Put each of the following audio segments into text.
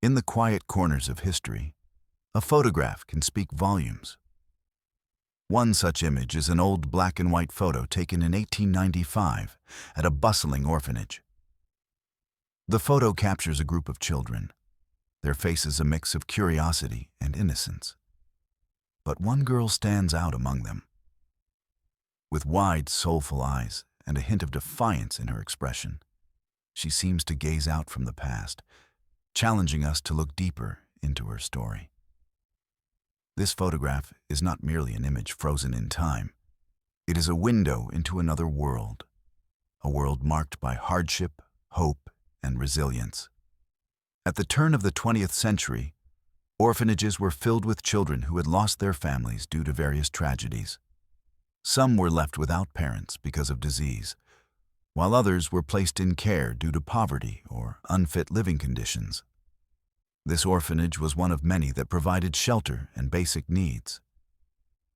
In the quiet corners of history, a photograph can speak volumes. One such image is an old black and white photo taken in 1895 at a bustling orphanage. The photo captures a group of children, their faces a mix of curiosity and innocence. But one girl stands out among them. With wide, soulful eyes and a hint of defiance in her expression, she seems to gaze out from the past, challenging us to look deeper into her story. This photograph is not merely an image frozen in time. It is a window into another world, a world marked by hardship, hope, and resilience. At the turn of the 20th century, orphanages were filled with children who had lost their families due to various tragedies. Some were left without parents because of disease, while others were placed in care due to poverty or unfit living conditions. This orphanage was one of many that provided shelter and basic needs.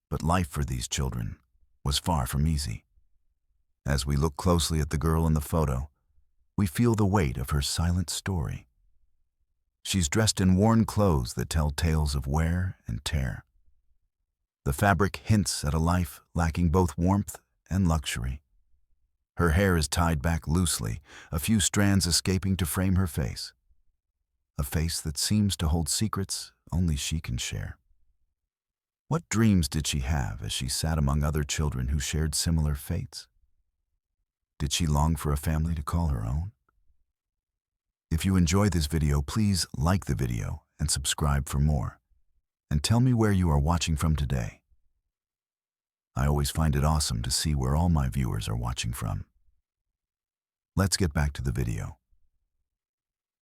But life for these children was far from easy. As we look closely at the girl in the photo, we feel the weight of her silent story. She's dressed in worn clothes that tell tales of wear and tear. The fabric hints at a life lacking both warmth and luxury. Her hair is tied back loosely, a few strands escaping to frame her face. A face that seems to hold secrets only she can share. What dreams did she have as she sat among other children who shared similar fates? Did she long for a family to call her own? If you enjoyed this video, please like the video and subscribe for more. And tell me where you are watching from today. I always find it awesome to see where all my viewers are watching from. Let's get back to the video.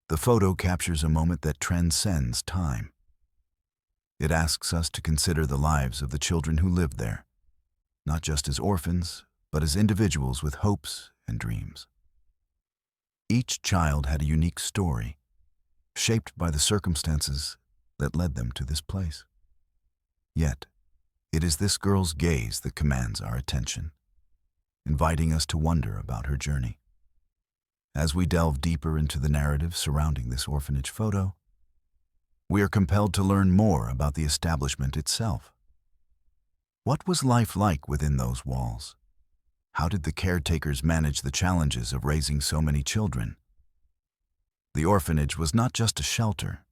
The photo captures a moment that transcends time. It asks us to consider the lives of the children who lived there, not just as orphans, but as individuals with hopes and dreams. Each child had a unique story, shaped by the circumstances that led them to this place. Yet, it is this girl's gaze that commands our attention, inviting us to wonder about her journey. As we delve deeper into the narrative surrounding this orphanage photo, we are compelled to learn more about the establishment itself. What was life like within those walls? How did the caretakers manage the challenges of raising so many children? The orphanage was not just a shelter.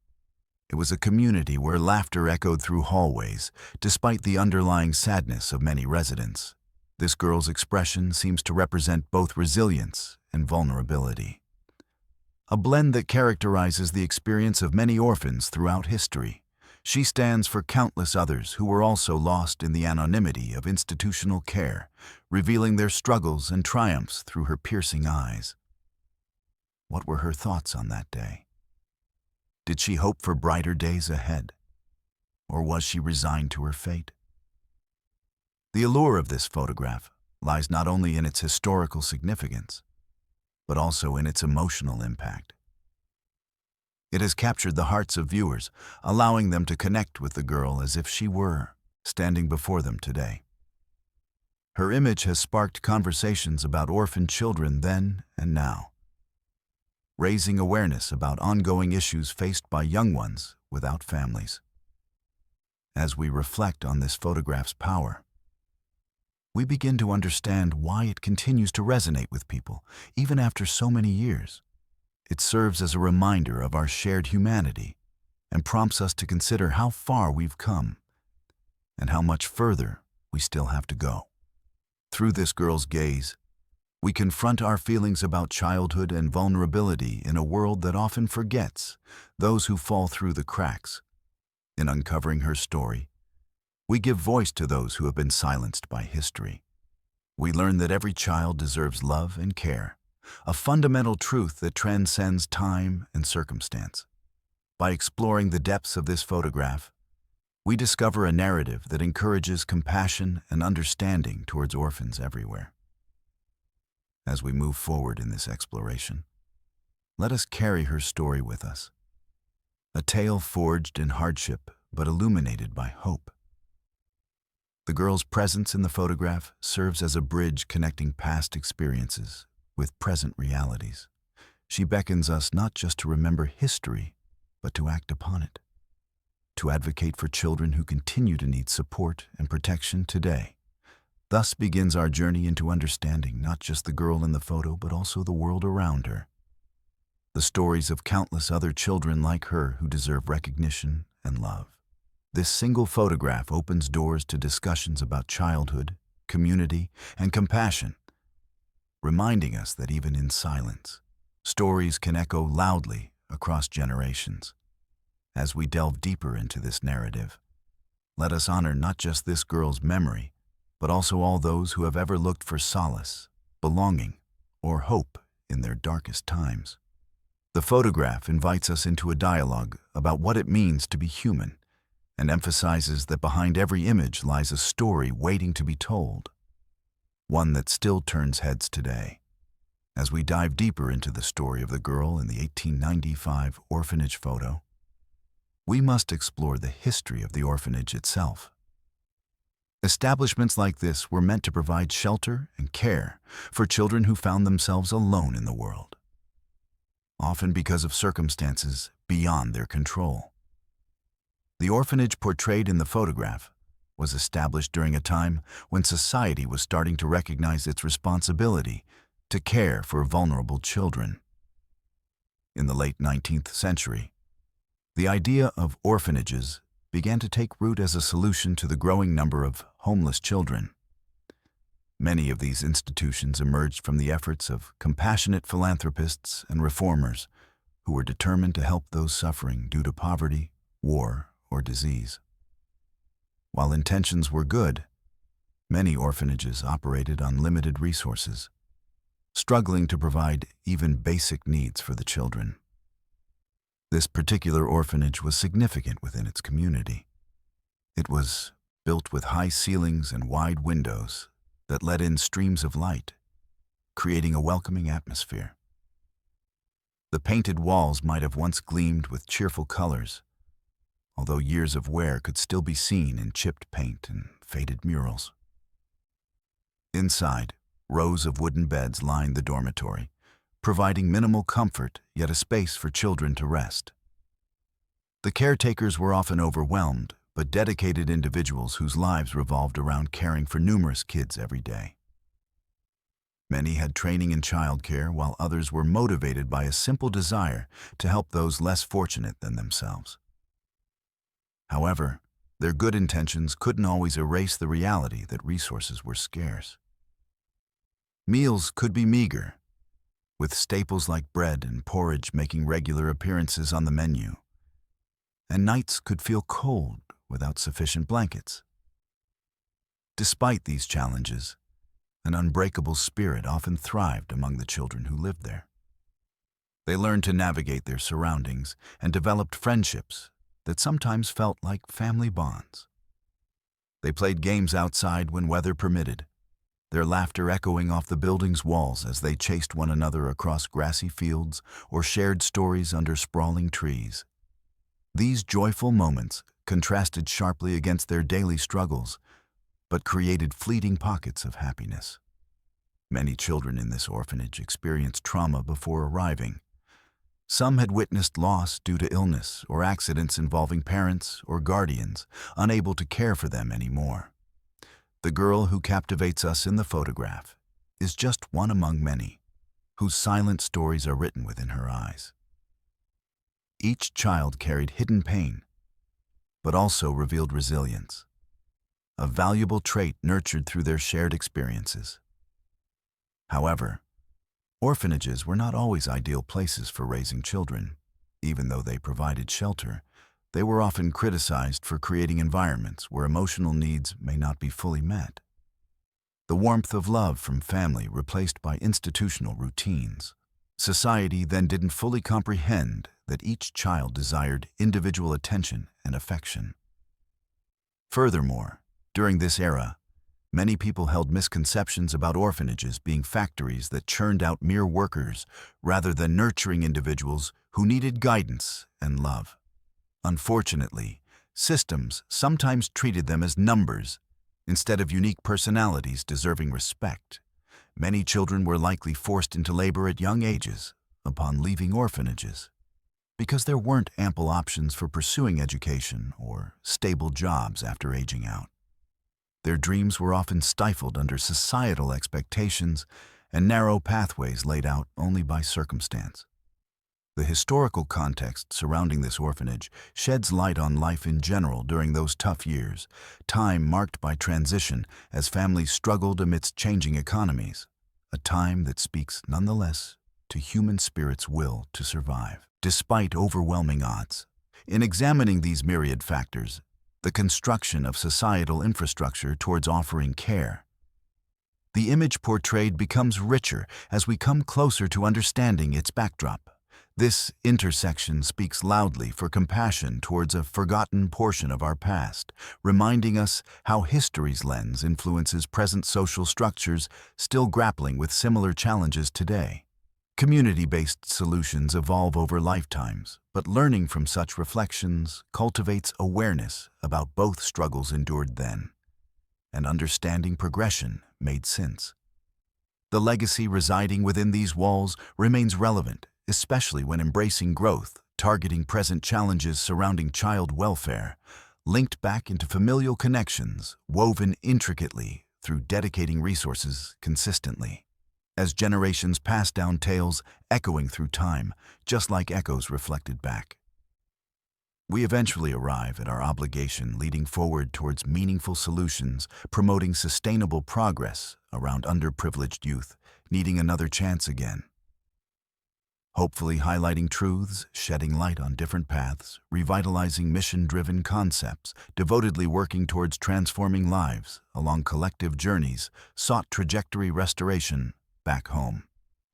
It was a community where laughter echoed through hallways, despite the underlying sadness of many residents. This girl's expression seems to represent both resilience and vulnerability, a blend that characterizes the experience of many orphans throughout history. She stands for countless others who were also lost in the anonymity of institutional care, revealing their struggles and triumphs through her piercing eyes. What were her thoughts on that day? Did she hope for brighter days ahead? Or was she resigned to her fate? The allure of this photograph lies not only in its historical significance, but also in its emotional impact. It has captured the hearts of viewers, allowing them to connect with the girl as if she were standing before them today. Her image has sparked conversations about orphan children then and now, raising awareness about ongoing issues faced by young ones without families. As we reflect on this photograph's power, we begin to understand why it continues to resonate with people, even after so many years. It serves as a reminder of our shared humanity and prompts us to consider how far we've come and how much further we still have to go. Through this girl's gaze, we confront our feelings about childhood and vulnerability in a world that often forgets those who fall through the cracks. In uncovering her story, we give voice to those who have been silenced by history. We learn that every child deserves love and care, a fundamental truth that transcends time and circumstance. By exploring the depths of this photograph, we discover a narrative that encourages compassion and understanding towards orphans everywhere. As we move forward in this exploration, let us carry her story with us, a tale forged in hardship but illuminated by hope. The girl's presence in the photograph serves as a bridge connecting past experiences with present realities. She beckons us not just to remember history, but to act upon it, to advocate for children who continue to need support and protection today. Thus begins our journey into understanding not just the girl in the photo, but also the world around her. The stories of countless other children like her who deserve recognition and love. This single photograph opens doors to discussions about childhood, community, and compassion, reminding us that even in silence, stories can echo loudly across generations. As we delve deeper into this narrative, let us honor not just this girl's memory, but also all those who have ever looked for solace, belonging, or hope in their darkest times. The photograph invites us into a dialogue about what it means to be human, and emphasizes that behind every image lies a story waiting to be told, one that still turns heads today. As we dive deeper into the story of the girl in the 1895 orphanage photo, we must explore the history of the orphanage itself. Establishments like this were meant to provide shelter and care for children who found themselves alone in the world, often because of circumstances beyond their control. The orphanage portrayed in the photograph was established during a time when society was starting to recognize its responsibility to care for vulnerable children. In the late 19th century, the idea of orphanages began to take root as a solution to the growing number of homeless children. Many of these institutions emerged from the efforts of compassionate philanthropists and reformers who were determined to help those suffering due to poverty, war, or disease. While intentions were good, many orphanages operated on limited resources, struggling to provide even basic needs for the children. This particular orphanage was significant within its community. It was built with high ceilings and wide windows that let in streams of light, creating a welcoming atmosphere. The painted walls might have once gleamed with cheerful colors, although years of wear could still be seen in chipped paint and faded murals. Inside, rows of wooden beds lined the dormitory, providing minimal comfort yet a space for children to rest. The caretakers were often overwhelmed, but dedicated individuals whose lives revolved around caring for numerous kids every day. Many had training in childcare, while others were motivated by a simple desire to help those less fortunate than themselves. However, their good intentions couldn't always erase the reality that resources were scarce. Meals could be meager, with staples like bread and porridge making regular appearances on the menu, and nights could feel cold without sufficient blankets. Despite these challenges, an unbreakable spirit often thrived among the children who lived there. They learned to navigate their surroundings and developed friendships that sometimes felt like family bonds. They played games outside when weather permitted, their laughter echoing off the building's walls as they chased one another across grassy fields or shared stories under sprawling trees. These joyful moments contrasted sharply against their daily struggles, but created fleeting pockets of happiness. Many children in this orphanage experienced trauma before arriving. Some had witnessed loss due to illness or accidents involving parents or guardians unable to care for them anymore. The girl who captivates us in the photograph is just one among many, whose silent stories are written within her eyes. Each child carried hidden pain, but also revealed resilience, a valuable trait nurtured through their shared experiences. However, orphanages were not always ideal places for raising children. Even though they provided shelter, they were often criticized for creating environments where emotional needs may not be fully met. The warmth of love from family replaced by institutional routines. Society then didn't fully comprehend that each child desired individual attention and affection. Furthermore, during this era, many people held misconceptions about orphanages being factories that churned out mere workers rather than nurturing individuals who needed guidance and love. Unfortunately, systems sometimes treated them as numbers instead of unique personalities deserving respect. Many children were likely forced into labor at young ages upon leaving orphanages. because there weren't ample options for pursuing education or stable jobs after aging out. Their dreams were often stifled under societal expectations and narrow pathways laid out only by circumstance. The historical context surrounding this orphanage sheds light on life in general during those tough years, time marked by transition as families struggled amidst changing economies, a time that speaks nonetheless to human spirit's will to survive, despite overwhelming odds. In examining these myriad factors, the construction of societal infrastructure towards offering care, the image portrayed becomes richer as we come closer to understanding its backdrop. This intersection speaks loudly for compassion towards a forgotten portion of our past, reminding us how history's lens influences present social structures still grappling with similar challenges today. Community-based solutions evolve over lifetimes, but learning from such reflections cultivates awareness about both struggles endured then and understanding progression made since. The legacy residing within these walls remains relevant, especially when embracing growth, targeting present challenges surrounding child welfare, linked back into familial connections, woven intricately through dedicating resources consistently. As generations pass down tales echoing through time, just like echoes reflected back. We eventually arrive at our obligation leading forward towards meaningful solutions, promoting sustainable progress around underprivileged youth needing another chance again. Hopefully highlighting truths, shedding light on different paths, revitalizing mission-driven concepts, devotedly working towards transforming lives along collective journeys, sought trajectory restoration back home.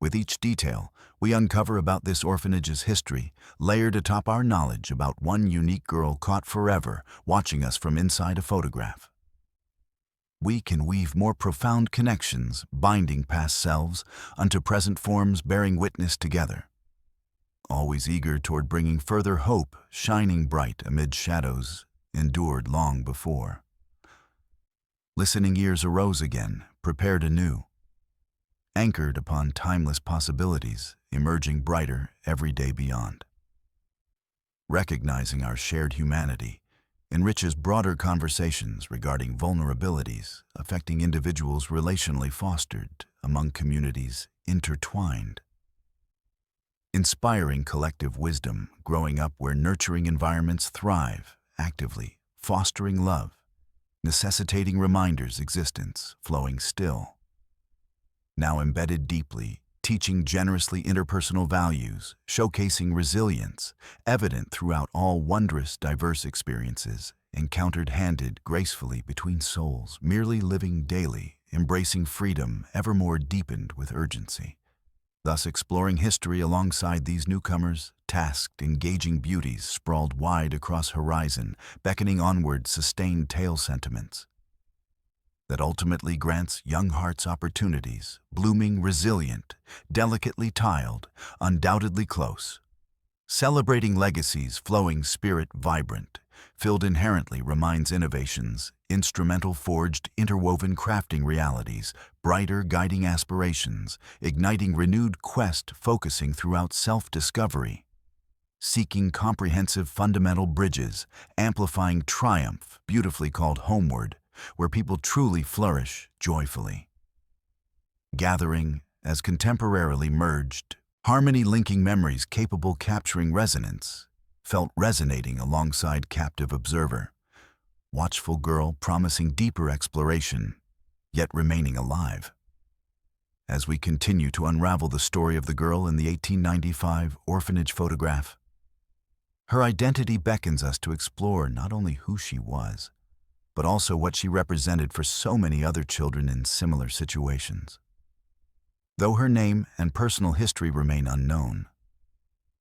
With each detail, we uncover about this orphanage's history, layered atop our knowledge about one unique girl caught forever, watching us from inside a photograph. We can weave more profound connections, binding past selves unto present forms bearing witness together. Always eager toward bringing further hope, shining bright amid shadows endured long before. Listening ears arose again, prepared anew, anchored upon timeless possibilities, emerging brighter every day beyond. Recognizing our shared humanity enriches broader conversations regarding vulnerabilities affecting individuals relationally fostered among communities intertwined. Inspiring collective wisdom, growing up where nurturing environments thrive, actively fostering love, necessitating reminders existence, flowing still. Now embedded deeply, teaching generously interpersonal values, showcasing resilience, evident throughout all wondrous, diverse experiences, encountered handed gracefully between souls, merely living daily, embracing freedom ever more deepened with urgency. Thus exploring history alongside these newcomers, tasked, engaging beauties sprawled wide across horizon, beckoning onward sustained tale sentiments that ultimately grants young hearts opportunities, blooming resilient, delicately tiled, undoubtedly close. Celebrating legacies, flowing spirit vibrant, filled inherently reminds innovations, instrumental forged, interwoven crafting realities, brighter guiding aspirations, igniting renewed quest focusing throughout self-discovery, seeking comprehensive fundamental bridges, amplifying triumph, beautifully called homeward, where people truly flourish joyfully. Gathering, as contemporarily merged, harmony linking memories capable capturing resonance, felt resonating alongside captive observer, watchful girl promising deeper exploration, yet remaining alive. As we continue to unravel the story of the girl in the 1895 orphanage photograph, her identity beckons us to explore not only who she was, but also what she represented for so many other children in similar situations. Though her name and personal history remain unknown,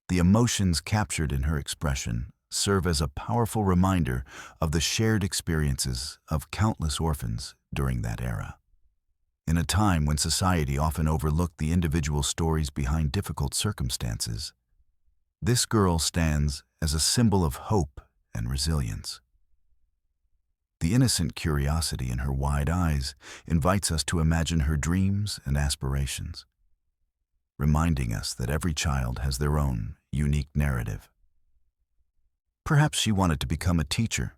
the emotions captured in her expression serve as a powerful reminder of the shared experiences of countless orphans during that era. In a time when society often overlooked the individual stories behind difficult circumstances, this girl stands as a symbol of hope and resilience. The innocent curiosity in her wide eyes invites us to imagine her dreams and aspirations, reminding us that every child has their own unique narrative. Perhaps she wanted to become a teacher,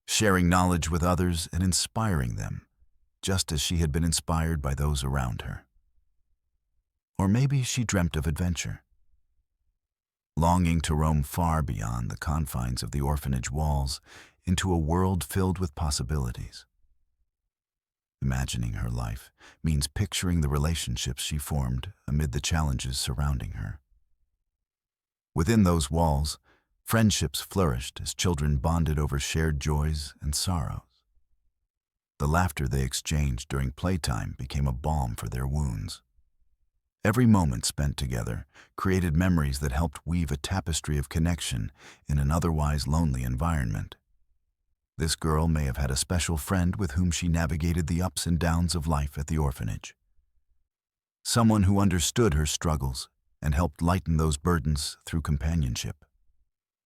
sharing knowledge with others and inspiring them, just as she had been inspired by those around her. Or maybe she dreamt of adventure, longing to roam far beyond the confines of the orphanage walls into a world filled with possibilities. Imagining her life means picturing the relationships she formed amid the challenges surrounding her. Within those walls, friendships flourished as children bonded over shared joys and sorrows. The laughter they exchanged during playtime became a balm for their wounds. Every moment spent together created memories that helped weave a tapestry of connection in an otherwise lonely environment. This girl may have had a special friend with whom she navigated the ups and downs of life at the orphanage. Someone who understood her struggles and helped lighten those burdens through companionship.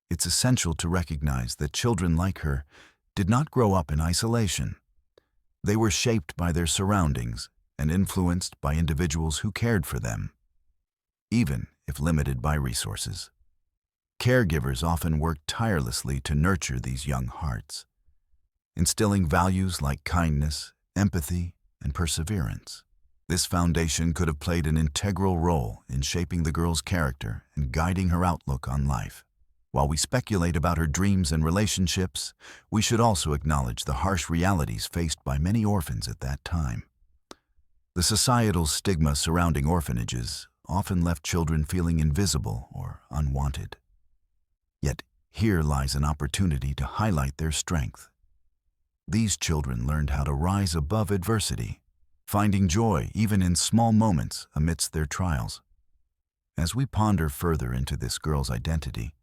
It's essential to recognize that children like her did not grow up in isolation. They were shaped by their surroundings and influenced by individuals who cared for them, even if limited by resources. Caregivers often work tirelessly to nurture these young hearts, instilling values like kindness, empathy, and perseverance. This foundation could have played an integral role in shaping the girl's character and guiding her outlook on life. While we speculate about her dreams and relationships, we should also acknowledge the harsh realities faced by many orphans at that time. The societal stigma surrounding orphanages often left children feeling invisible or unwanted. Yet, here lies an opportunity to highlight their strength. These children learned how to rise above adversity, finding joy even in small moments amidst their trials. As we ponder further into this girl's identity,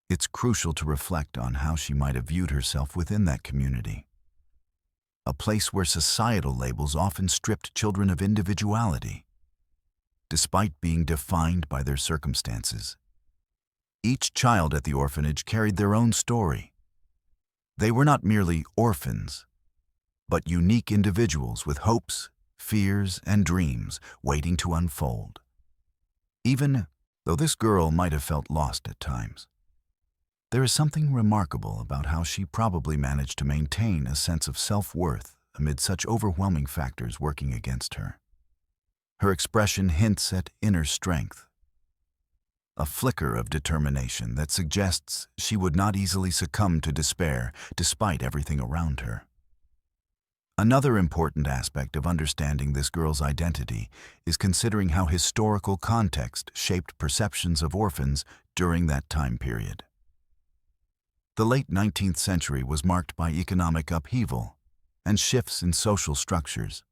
it's crucial to reflect on how she might have viewed herself within that community, a place where societal labels often stripped children of individuality. Despite being defined by their circumstances, each child at the orphanage carried their own story. They were not merely orphans, but unique individuals with hopes, fears, and dreams waiting to unfold. Even though this girl might have felt lost at times, there is something remarkable about how she probably managed to maintain a sense of self-worth amid such overwhelming factors working against her. Her expression hints at inner strength, a flicker of determination that suggests she would not easily succumb to despair despite everything around her. Another important aspect of understanding this girl's identity is considering how historical context shaped perceptions of orphans during that time period. The late 19th century was marked by economic upheaval and shifts in social structures.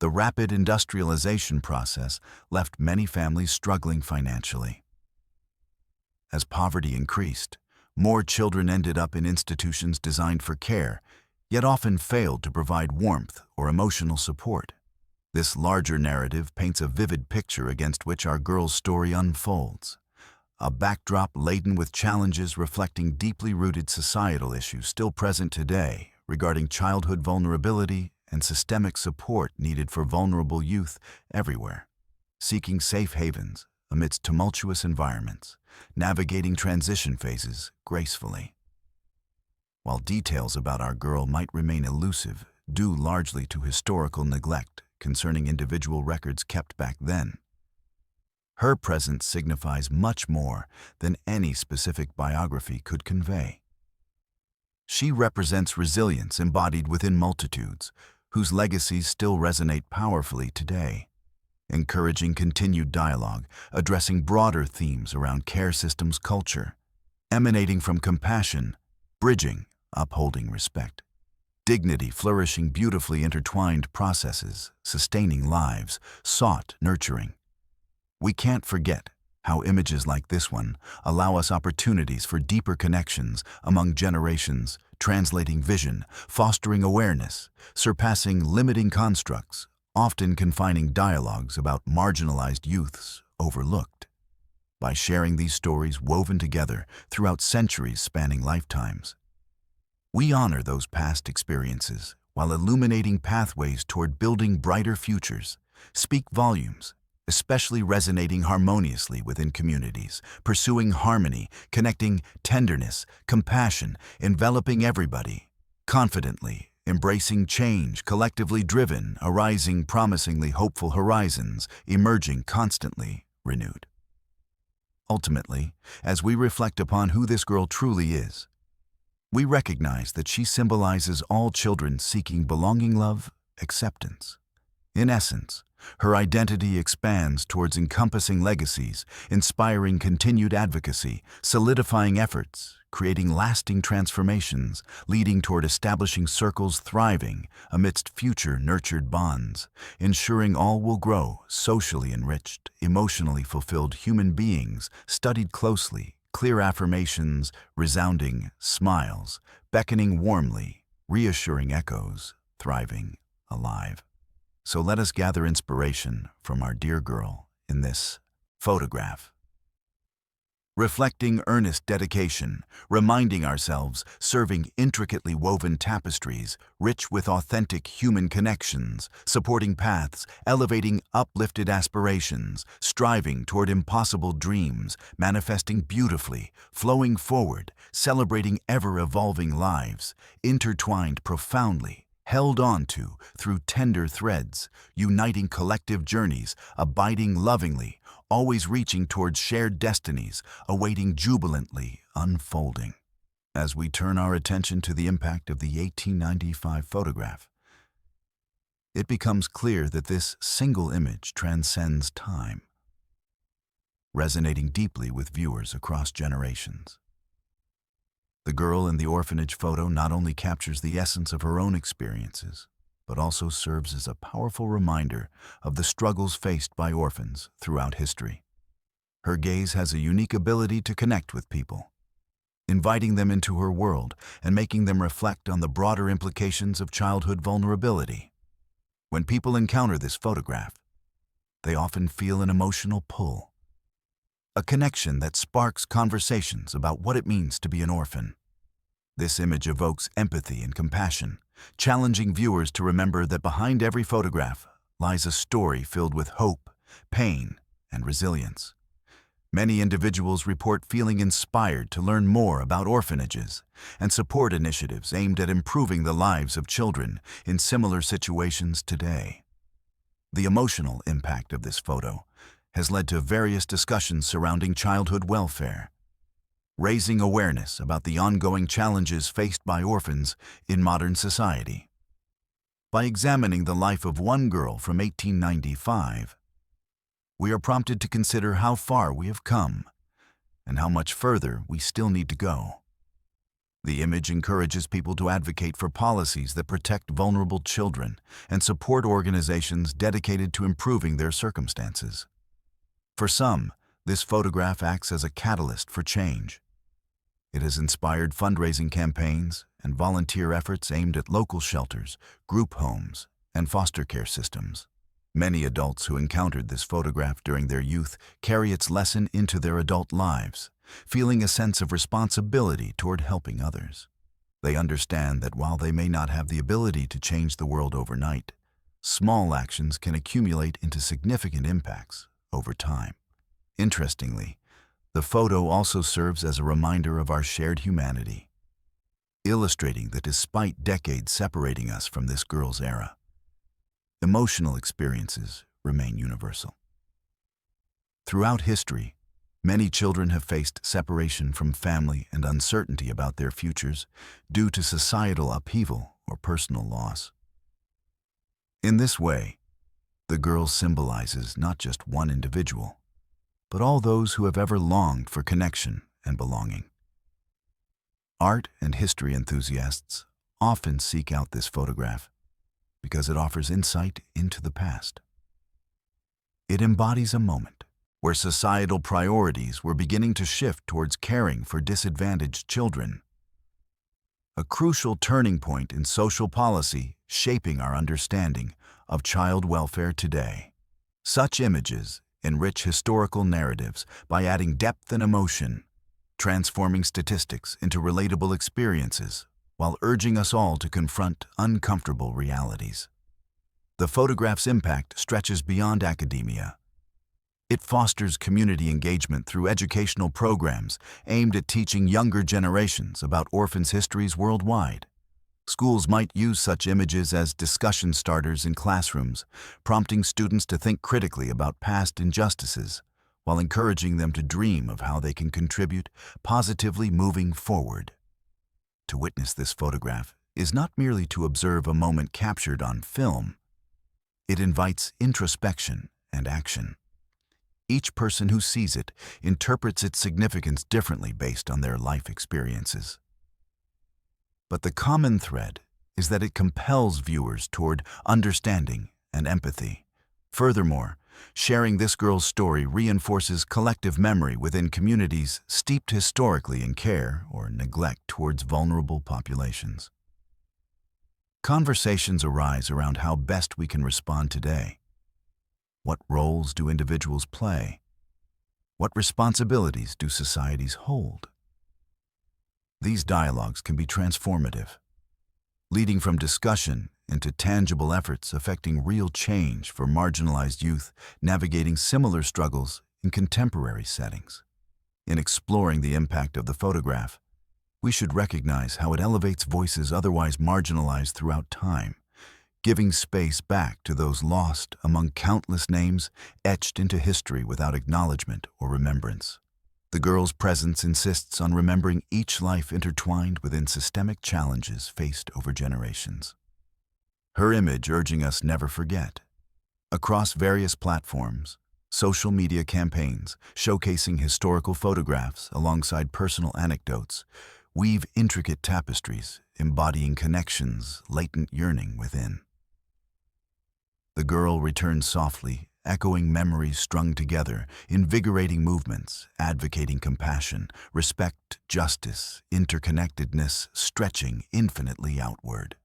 The rapid industrialization process left many families struggling financially. As poverty increased, more children ended up in institutions designed for care, yet often failed to provide warmth or emotional support. This larger narrative paints a vivid picture against which our girl's story unfolds, a backdrop laden with challenges reflecting deeply rooted societal issues still present today regarding childhood vulnerability and systemic support needed for vulnerable youth everywhere, seeking safe havens amidst tumultuous environments, navigating transition phases gracefully. While details about our girl might remain elusive due largely to historical neglect concerning individual records kept back then, her presence signifies much more than any specific biography could convey. She represents resilience embodied within multitudes, whose legacies still resonate powerfully today, encouraging continued dialogue, addressing broader themes around care systems culture, emanating from compassion, bridging, upholding respect, dignity flourishing beautifully intertwined processes, sustaining lives, sought nurturing. We can't forget how images like this one allow us opportunities for deeper connections among generations, translating vision, fostering awareness, surpassing limiting constructs, often confining dialogues about marginalized youths overlooked. By sharing these stories woven together throughout centuries spanning lifetimes, we honor those past experiences while illuminating pathways toward building brighter futures, speak volumes especially resonating harmoniously within communities, pursuing harmony, connecting tenderness, compassion, enveloping everybody, confidently, embracing change, collectively driven, arising promisingly hopeful horizons, emerging constantly renewed. Ultimately, as we reflect upon who this girl truly is, we recognize that she symbolizes all children seeking belonging, love, acceptance. In essence, her identity expands towards encompassing legacies, inspiring continued advocacy, solidifying efforts, creating lasting transformations, leading toward establishing circles thriving amidst future nurtured bonds, ensuring all will grow socially enriched, emotionally fulfilled human beings, studied closely, clear affirmations, resounding smiles, beckoning warmly, reassuring echoes, thriving, alive. So let us gather inspiration from our dear girl in this photograph. Reflecting earnest dedication, reminding ourselves, serving intricately woven tapestries, rich with authentic human connections, supporting paths, elevating uplifted aspirations, striving toward impossible dreams, manifesting beautifully, flowing forward, celebrating ever-evolving lives, intertwined profoundly, held on to through tender threads, uniting collective journeys, abiding lovingly, always reaching towards shared destinies, awaiting jubilantly unfolding. As we turn our attention to the impact of the 1895 photograph, it becomes clear that this single image transcends time, resonating deeply with viewers across generations. The girl in the orphanage photo not only captures the essence of her own experiences, but also serves as a powerful reminder of the struggles faced by orphans throughout history. Her gaze has a unique ability to connect with people, inviting them into her world and making them reflect on the broader implications of childhood vulnerability. When people encounter this photograph, they often feel an emotional pull, a connection that sparks conversations about what it means to be an orphan. This image evokes empathy and compassion, challenging viewers to remember that behind every photograph lies a story filled with hope, pain, and resilience. Many individuals report feeling inspired to learn more about orphanages and support initiatives aimed at improving the lives of children in similar situations today. The emotional impact of this photo has led to various discussions surrounding childhood welfare, raising awareness about the ongoing challenges faced by orphans in modern society. By examining the life of one girl from 1895, we are prompted to consider how far we have come and how much further we still need to go. The image encourages people to advocate for policies that protect vulnerable children and support organizations dedicated to improving their circumstances. For some, this photograph acts as a catalyst for change. It has inspired fundraising campaigns and volunteer efforts aimed at local shelters, group homes, and foster care systems. Many adults who encountered this photograph during their youth carry its lesson into their adult lives, feeling a sense of responsibility toward helping others. They understand that while they may not have the ability to change the world overnight, small actions can accumulate into significant impacts over time. Interestingly, the photo also serves as a reminder of our shared humanity, illustrating that despite decades separating us from this girl's era, emotional experiences remain universal. Throughout history, many children have faced separation from family and uncertainty about their futures due to societal upheaval or personal loss. In this way, the girl symbolizes not just one individual, but all those who have ever longed for connection and belonging. Art and history enthusiasts often seek out this photograph because it offers insight into the past. It embodies a moment where societal priorities were beginning to shift towards caring for disadvantaged children, a crucial turning point in social policy shaping our understanding of child welfare today. Such images enrich historical narratives by adding depth and emotion, transforming statistics into relatable experiences while urging us all to confront uncomfortable realities. The photograph's impact stretches beyond academia, It fosters community engagement through educational programs aimed at teaching younger generations about orphans' histories worldwide. Schools might use such images as discussion starters in classrooms, prompting students to think critically about past injustices, while encouraging them to dream of how they can contribute positively moving forward. To witness this photograph is not merely to observe a moment captured on film. It invites introspection and action. Each person who sees it interprets its significance differently based on their life experiences. But the common thread is that it compels viewers toward understanding and empathy. Furthermore, sharing this girl's story reinforces collective memory within communities steeped historically in care or neglect towards vulnerable populations. Conversations arise around how best we can respond today. What roles do individuals play? What responsibilities do societies hold? These dialogues can be transformative, leading from discussion into tangible efforts affecting real change for marginalized youth navigating similar struggles in contemporary settings. In exploring the impact of the photograph, we should recognize how it elevates voices otherwise marginalized throughout time, giving space back to those lost among countless names etched into history without acknowledgement or remembrance. The girl's presence insists on remembering each life intertwined within systemic challenges faced over generations. Her image urging us never forget. Across various platforms, social media campaigns showcasing historical photographs alongside personal anecdotes weave intricate tapestries embodying connections, latent yearning within. The girl returns softly, echoing memories strung together, invigorating movements, advocating compassion, respect, justice, interconnectedness, stretching infinitely outward.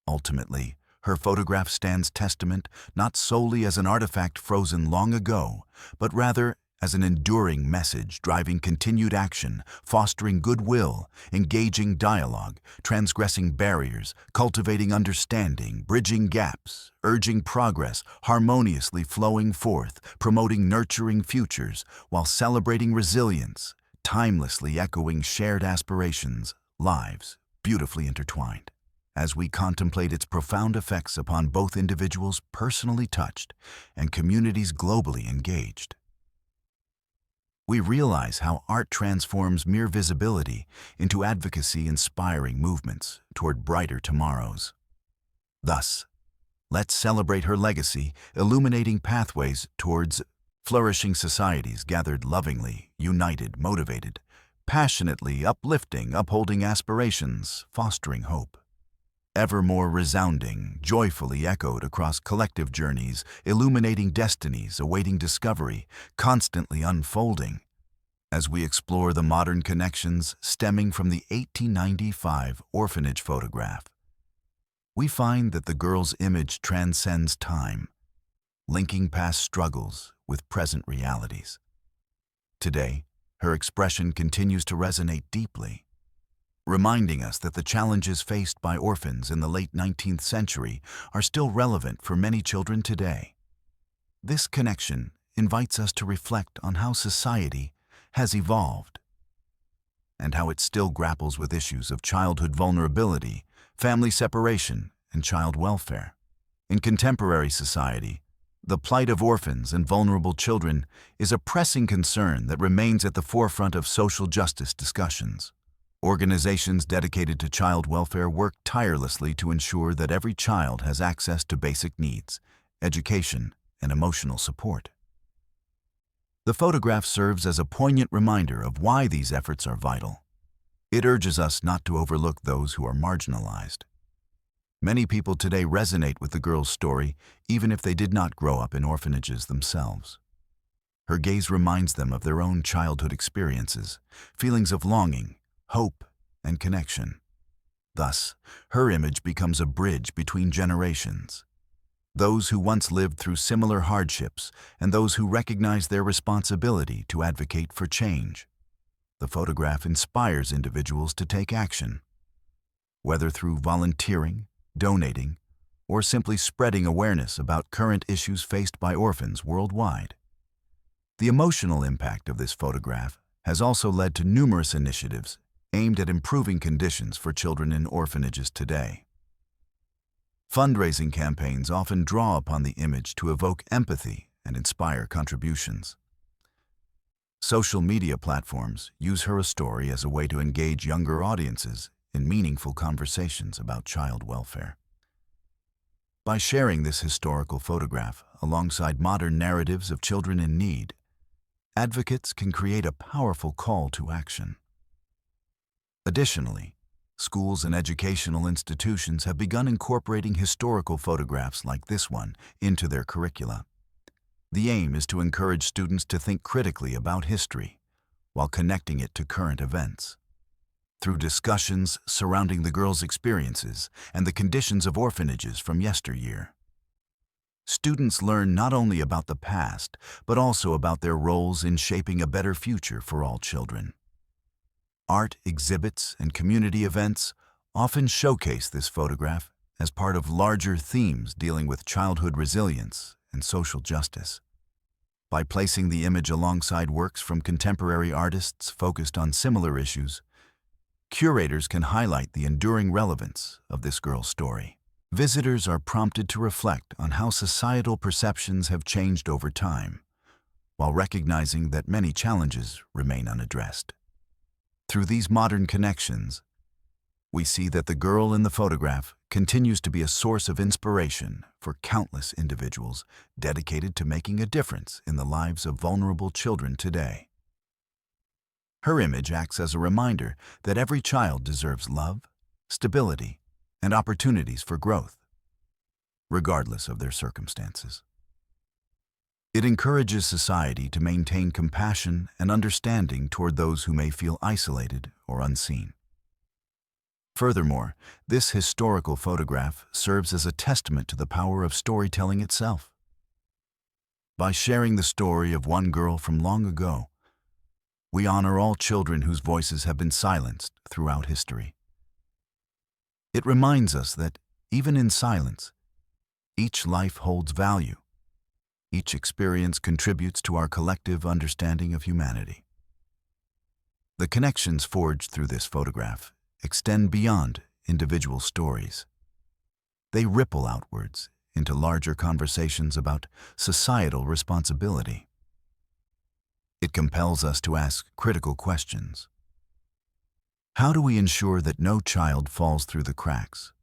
Ultimately, her photograph stands testament not solely as an artifact frozen long ago, but rather as an enduring message driving continued action, fostering goodwill, engaging dialogue, transgressing barriers, cultivating understanding, bridging gaps, urging progress, harmoniously flowing forth, promoting nurturing futures, while celebrating resilience, timelessly echoing shared aspirations, lives beautifully intertwined. As we contemplate its profound effects upon both individuals personally touched and communities globally engaged, we realize how art transforms mere visibility into advocacy-inspiring movements toward brighter tomorrows. Thus, let's celebrate her legacy, illuminating pathways towards flourishing societies gathered lovingly, united, motivated, passionately uplifting, upholding aspirations, fostering hope. Ever more resounding, joyfully echoed across collective journeys, illuminating destinies awaiting discovery, constantly unfolding. As we explore the modern connections stemming from the 1895 orphanage photograph, we find that the girl's image transcends time, linking past struggles with present realities. Today, her expression continues to resonate deeply, reminding us that the challenges faced by orphans in the late 19th century are still relevant for many children today. This connection invites us to reflect on how society has evolved and how it still grapples with issues of childhood vulnerability, family separation, and child welfare. In contemporary society, the plight of orphans and vulnerable children is a pressing concern that remains at the forefront of social justice discussions. Organizations dedicated to child welfare work tirelessly to ensure that every child has access to basic needs, education, and emotional support. The photograph serves as a poignant reminder of why these efforts are vital. It urges us not to overlook those who are marginalized. Many people today resonate with the girl's story, even if they did not grow up in orphanages themselves. Her gaze reminds them of their own childhood experiences, feelings of longing, hope, and connection. Thus, her image becomes a bridge between generations. Those who once lived through similar hardships and those who recognize their responsibility to advocate for change. The photograph inspires individuals to take action, whether through volunteering, donating, or simply spreading awareness about current issues faced by orphans worldwide. The emotional impact of this photograph has also led to numerous initiatives aimed at improving conditions for children in orphanages today. Fundraising campaigns often draw upon the image to evoke empathy and inspire contributions. Social media platforms use her story as a way to engage younger audiences in meaningful conversations about child welfare. By sharing this historical photograph alongside modern narratives of children in need, advocates can create a powerful call to action. Additionally, schools and educational institutions have begun incorporating historical photographs like this one into their curricula. The aim is to encourage students to think critically about history while connecting it to current events. Through discussions surrounding the girls' experiences and the conditions of orphanages from yesteryear, students learn not only about the past, but also about their roles in shaping a better future for all children. Art exhibits and community events often showcase this photograph as part of larger themes dealing with childhood resilience and social justice. By placing the image alongside works from contemporary artists focused on similar issues, curators can highlight the enduring relevance of this girl's story. Visitors are prompted to reflect on how societal perceptions have changed over time, while recognizing that many challenges remain unaddressed. Through these modern connections, we see that the girl in the photograph continues to be a source of inspiration for countless individuals dedicated to making a difference in the lives of vulnerable children today. Her image acts as a reminder that every child deserves love, stability, and opportunities for growth, regardless of their circumstances. It encourages society to maintain compassion and understanding toward those who may feel isolated or unseen. Furthermore, this historical photograph serves as a testament to the power of storytelling itself. By sharing the story of one girl from long ago, we honor all children whose voices have been silenced throughout history. It reminds us that, even in silence, each life holds value. Each experience contributes to our collective understanding of humanity. The connections forged through this photograph extend beyond individual stories. They ripple outwards into larger conversations about societal responsibility. It compels us to ask critical questions. How do we ensure that no child falls through the cracks?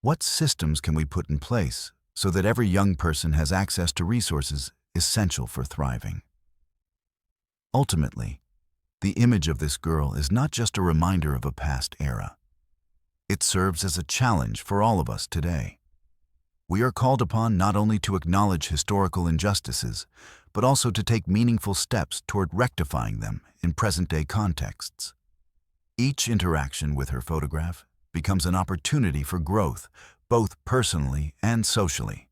What systems can we put in place so that every young person has access to resources essential for thriving? Ultimately, the image of this girl is not just a reminder of a past era. It serves as a challenge for all of us today. We are called upon not only to acknowledge historical injustices, but also to take meaningful steps toward rectifying them in present-day contexts. Each interaction with her photograph becomes an opportunity for growth, both personally and socially,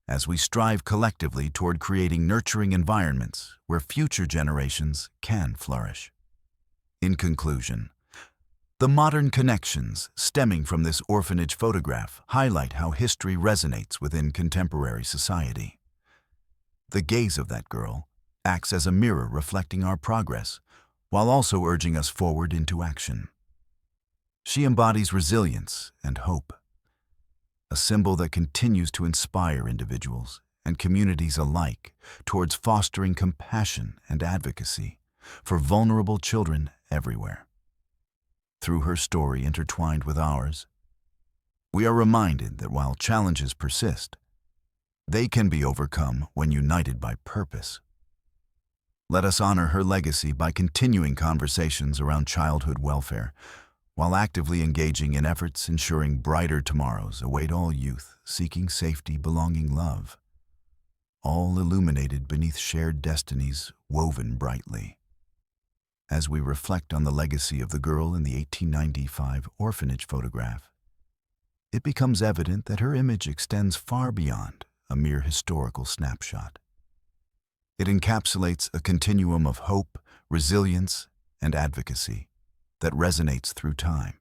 as we strive collectively toward creating nurturing environments where future generations can flourish. In conclusion, the modern connections stemming from this orphanage photograph highlight how history resonates within contemporary society. The gaze of that girl acts as a mirror reflecting our progress, while also urging us forward into action. She embodies resilience and hope, a symbol that continues to inspire individuals and communities alike towards fostering compassion and advocacy for vulnerable children everywhere. Through her story intertwined with ours, we are reminded that while challenges persist, they can be overcome when united by purpose. Let us honor her legacy by continuing conversations around childhood welfare, while actively engaging in efforts ensuring brighter tomorrows await all youth seeking safety, belonging, love, all illuminated beneath shared destinies woven brightly. As we reflect on the legacy of the girl in the 1895 orphanage photograph, it becomes evident that her image extends far beyond a mere historical snapshot. It encapsulates a continuum of hope, resilience, and advocacy that resonates through time.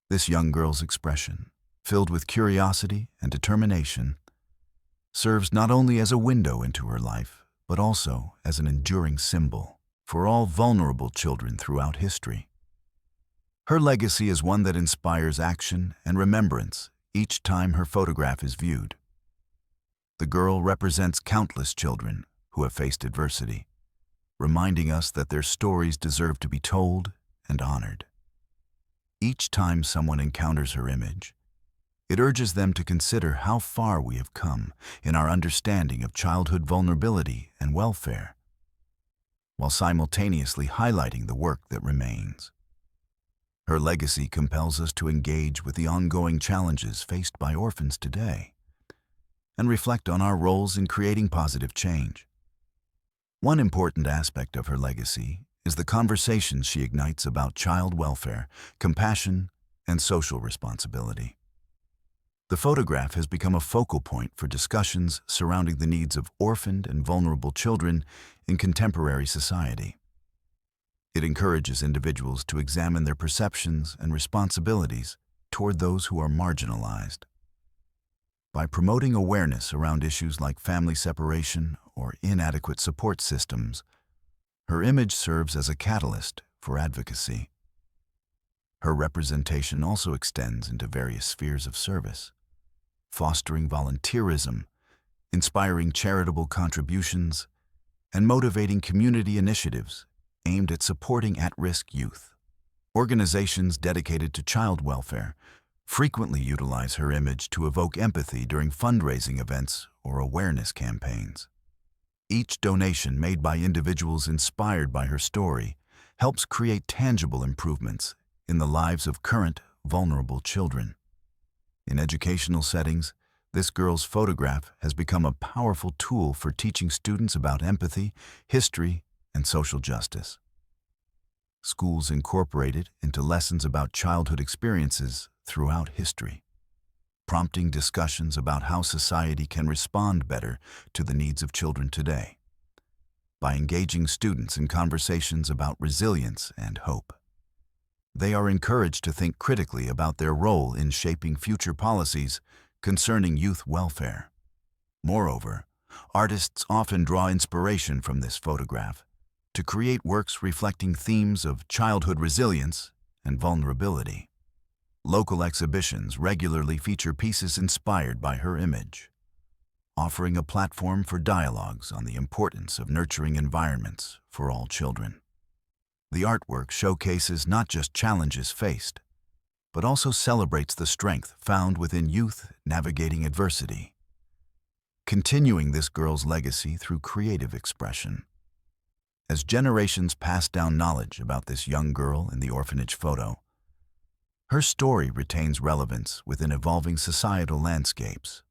This young girl's expression, filled with curiosity and determination, serves not only as a window into her life, but also as an enduring symbol for all vulnerable children throughout history. Her legacy is one that inspires action and remembrance each time her photograph is viewed. The girl represents countless children who have faced adversity, reminding us that their stories deserve to be told and honored. Each time someone encounters her image, it urges them to consider how far we have come in our understanding of childhood vulnerability and welfare, while simultaneously highlighting the work that remains. Her legacy compels us to engage with the ongoing challenges faced by orphans today and reflect on our roles in creating positive change. One important aspect of her legacy is the conversations she ignites about child welfare, compassion, and social responsibility. The photograph has become a focal point for discussions surrounding the needs of orphaned and vulnerable children in contemporary society. It encourages individuals to examine their perceptions and responsibilities toward those who are marginalized. By promoting awareness around issues like family separation or inadequate support systems, her image serves as a catalyst for advocacy. Her representation also extends into various spheres of service, fostering volunteerism, inspiring charitable contributions, and motivating community initiatives aimed at supporting at-risk youth. Organizations dedicated to child welfare frequently utilize her image to evoke empathy during fundraising events or awareness campaigns. Each donation made by individuals inspired by her story helps create tangible improvements in the lives of current, vulnerable children. In educational settings, this girl's photograph has become a powerful tool for teaching students about empathy, history, and social justice. Schools incorporate it into lessons about childhood experiences throughout history, prompting discussions about how society can respond better to the needs of children today. By engaging students in conversations about resilience and hope, they are encouraged to think critically about their role in shaping future policies concerning youth welfare. Moreover, artists often draw inspiration from this photograph to create works reflecting themes of childhood resilience and vulnerability. Local exhibitions regularly feature pieces inspired by her image, offering a platform for dialogues on the importance of nurturing environments for all children. The artwork showcases not just challenges faced, but also celebrates the strength found within youth navigating adversity, continuing this girl's legacy through creative expression. As generations pass down knowledge about this young girl in the orphanage photo, her story retains relevance within evolving societal landscapes,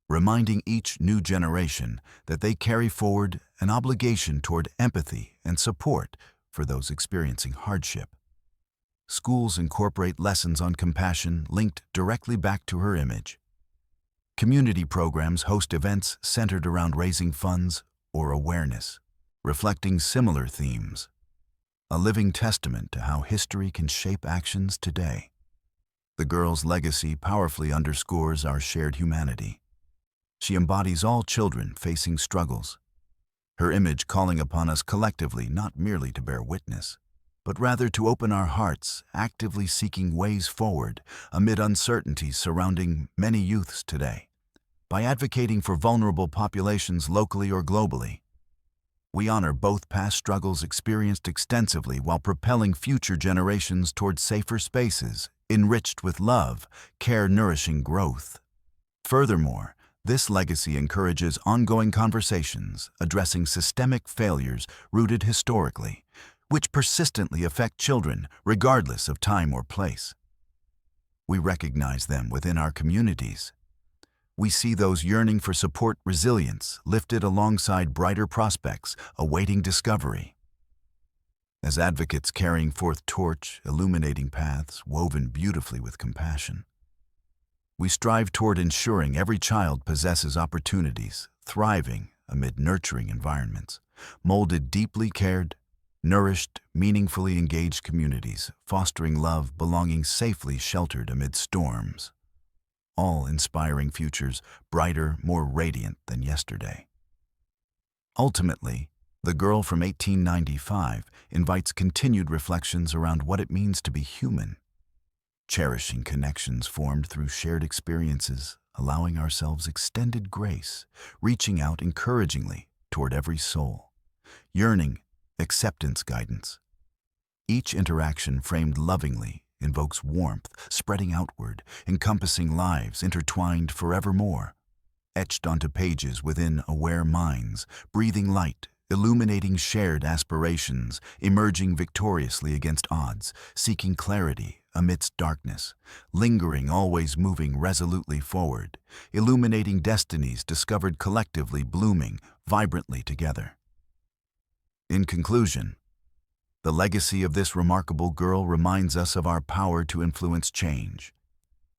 reminding each new generation that they carry forward an obligation toward empathy and support for those experiencing hardship. Schools incorporate lessons on compassion linked directly back to her image. Community programs host events centered around raising funds or awareness, reflecting similar themes, a living testament to how history can shape actions today. The girl's legacy powerfully underscores our shared humanity. She embodies all children facing struggles, her image calling upon us collectively not merely to bear witness, but rather to open our hearts, actively seeking ways forward amid uncertainties surrounding many youths today. By advocating for vulnerable populations locally or globally, we honor both past struggles experienced extensively while propelling future generations towards safer spaces, enriched with love, care, nourishing growth. Furthermore, this legacy encourages ongoing conversations addressing systemic failures rooted historically, which persistently affect children regardless of time or place. We recognize them within our communities. We see those yearning for support resilience lifted alongside brighter prospects awaiting discovery. As advocates carrying forth torch, illuminating paths woven beautifully with compassion, we strive toward ensuring every child possesses opportunities, thriving amid nurturing environments, molded deeply cared, nourished, meaningfully engaged communities, fostering love, belonging safely sheltered amid storms, all inspiring futures brighter, more radiant than yesterday. Ultimately, The Girl from 1895 invites continued reflections around what it means to be human, cherishing connections formed through shared experiences, allowing ourselves extended grace, reaching out encouragingly toward every soul, yearning, acceptance guidance. Each interaction framed lovingly invokes warmth, spreading outward, encompassing lives intertwined forevermore, etched onto pages within aware minds, breathing light, illuminating shared aspirations, emerging victoriously against odds, seeking clarity amidst darkness, lingering, always moving resolutely forward, illuminating destinies discovered collectively, blooming vibrantly together. In conclusion, the legacy of this remarkable girl reminds us of our power to influence change.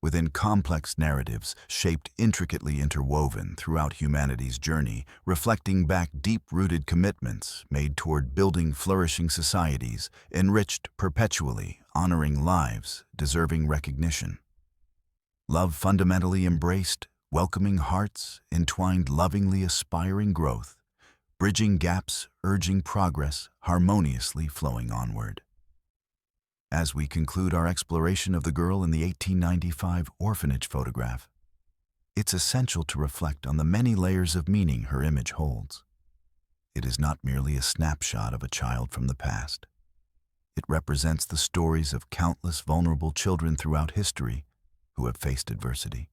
Within complex narratives shaped intricately interwoven throughout humanity's journey, reflecting back deep-rooted commitments made toward building flourishing societies, enriched perpetually, honoring lives, deserving recognition. Love fundamentally embraced, welcoming hearts, entwined lovingly aspiring growth, bridging gaps, urging progress, harmoniously flowing onward. As we conclude our exploration of the girl in the 1895 orphanage photograph, it's essential to reflect on the many layers of meaning her image holds. It is not merely a snapshot of a child from the past. It represents the stories of countless vulnerable children throughout history who have faced adversity.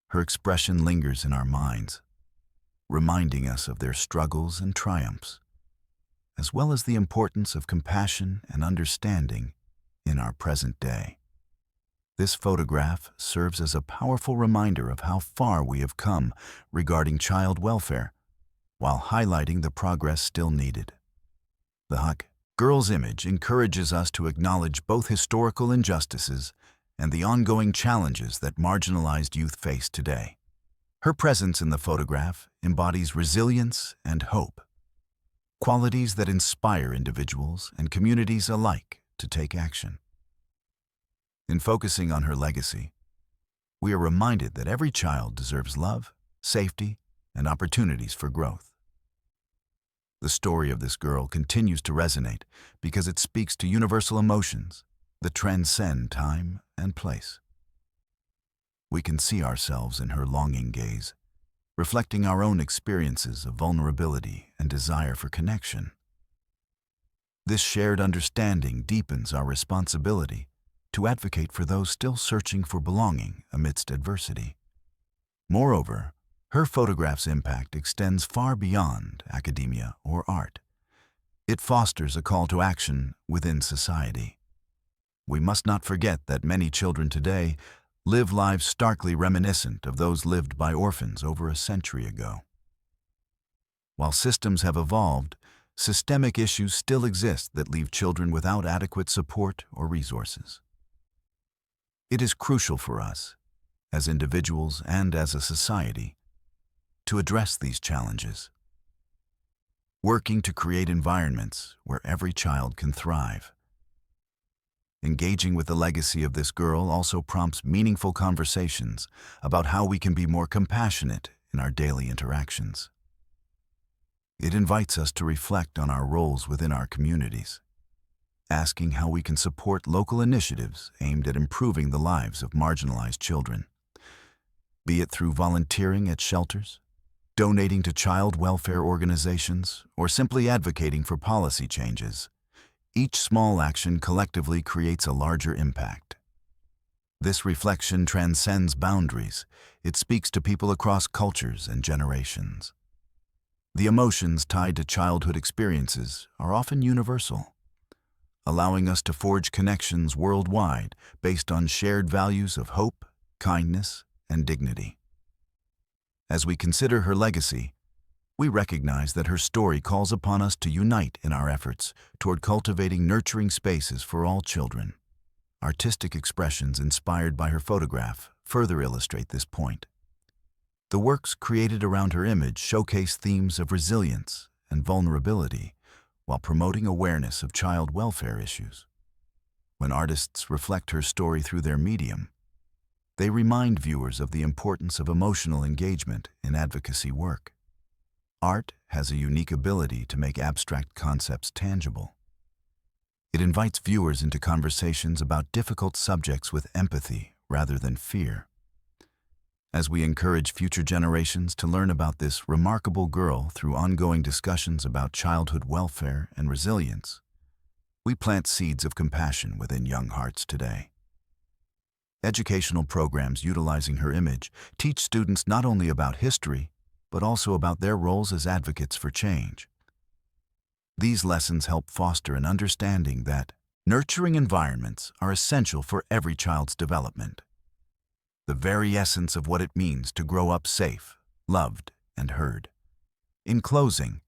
Her expression lingers in our minds, reminding us of their struggles and triumphs, as well as the importance of compassion and understanding in our present day. This photograph serves as a powerful reminder of how far we have come regarding child welfare, while highlighting the progress still needed. The girl's image encourages us to acknowledge both historical injustices and the ongoing challenges that marginalized youth face today. Her presence in the photograph embodies resilience and hope, qualities that inspire individuals and communities alike to take action. In focusing on her legacy, we are reminded that every child deserves love, safety, and opportunities for growth. The story of this girl continues to resonate because it speaks to universal emotions that transcend time and place. We can see ourselves in her longing gaze, reflecting our own experiences of vulnerability and desire for connection. This shared understanding deepens our responsibility to advocate for those still searching for belonging amidst adversity. Moreover, her photograph's impact extends far beyond academia or art. It fosters a call to action within society. We must not forget that many children today live lives starkly reminiscent of those lived by orphans over a century ago. While systems have evolved, systemic issues still exist that leave children without adequate support or resources. It is crucial for us, as individuals and as a society, to address these challenges, working to create environments where every child can thrive. Engaging with the legacy of this girl also prompts meaningful conversations about how we can be more compassionate in our daily interactions. It invites us to reflect on our roles within our communities, asking how we can support local initiatives aimed at improving the lives of marginalized children, be it through volunteering at shelters, donating to child welfare organizations, or simply advocating for policy changes. Each small action collectively creates a larger impact. This reflection transcends boundaries. It speaks to people across cultures and generations. The emotions tied to childhood experiences are often universal, allowing us to forge connections worldwide based on shared values of hope, kindness, and dignity. As we consider her legacy, we recognize that her story calls upon us to unite in our efforts toward cultivating nurturing spaces for all children. Artistic expressions inspired by her photograph further illustrate this point. The works created around her image showcase themes of resilience and vulnerability while promoting awareness of child welfare issues. When artists reflect her story through their medium, they remind viewers of the importance of emotional engagement in advocacy work. Art has a unique ability to make abstract concepts tangible. It invites viewers into conversations about difficult subjects with empathy rather than fear. As we encourage future generations to learn about this remarkable girl through ongoing discussions about childhood welfare and resilience, we plant seeds of compassion within young hearts today. Educational programs utilizing her image teach students not only about history, but also about their roles as advocates for change. These lessons help foster an understanding that nurturing environments are essential for every child's development, the very essence of what it means to grow up safe, loved, and heard. In closing,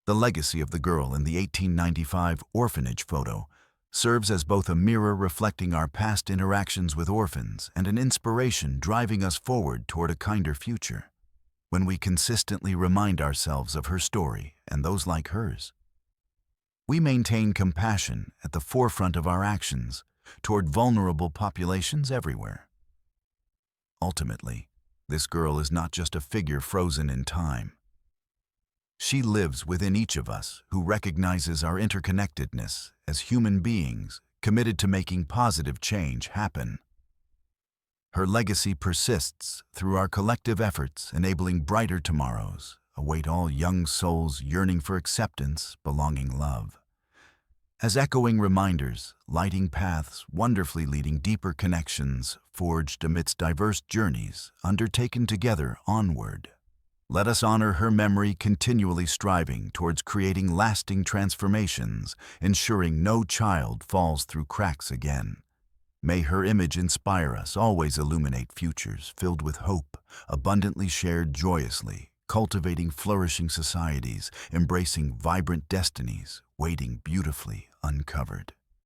the legacy of the girl in the 1895 orphanage photo serves as both a mirror reflecting our past interactions with orphans and an inspiration driving us forward toward a kinder future. When we consistently remind ourselves of her story and those like hers, we maintain compassion at the forefront of our actions toward vulnerable populations everywhere. Ultimately, this girl is not just a figure frozen in time. She lives within each of us who recognizes our interconnectedness as human beings committed to making positive change happen. Her legacy persists through our collective efforts, enabling brighter tomorrows await all young souls yearning for acceptance, belonging, love. As echoing reminders, lighting paths, wonderfully leading deeper connections, forged amidst diverse journeys, undertaken together onward. Let us honor her memory, continually striving towards creating lasting transformations, ensuring no child falls through cracks again. May her image inspire us, always illuminate futures filled with hope, abundantly shared joyously, cultivating flourishing societies, embracing vibrant destinies, waiting beautifully uncovered.